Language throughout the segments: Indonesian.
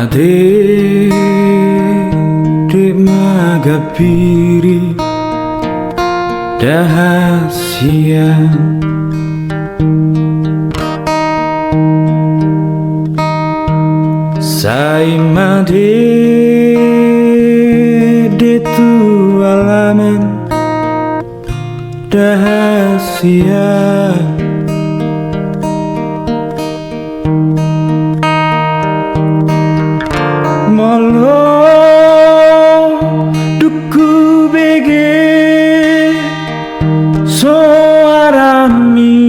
Made de magapiri rahasia Sai made de tu alaman rahasia Molo duku bege soarami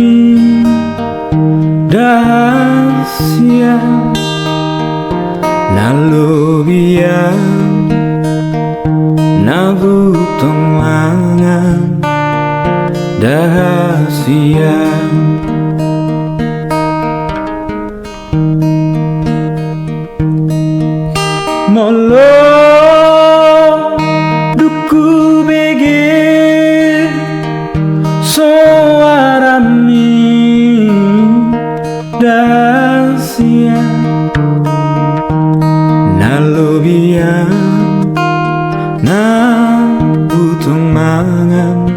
dahasia nalubia nabutong mangan dahasia Molo duku bege soarami dahasia nalubia nabutong mangan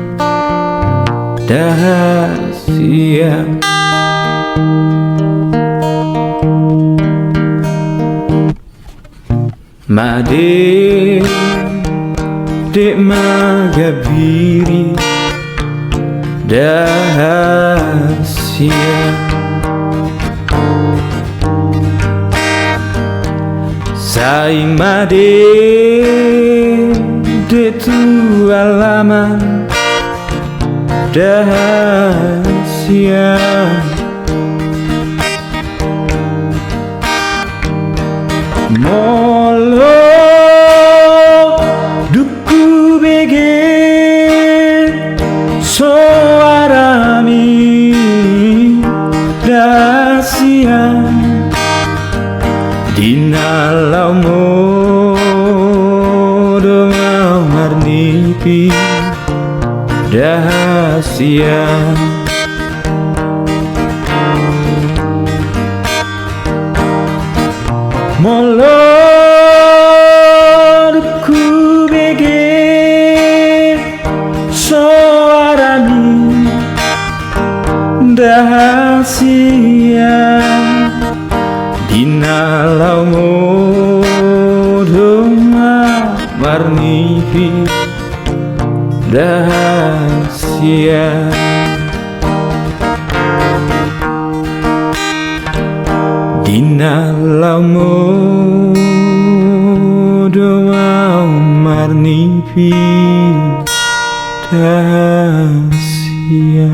dahasia Made de magabiri dahasia Sai made de tu alaman dahasia Molo duku bege soarami dahasia Dinalau modo marnipi dahasia Molo duku bege soarami dahasia Dinalau modo marnipi dahasia Dinalau modo marnipi dahasia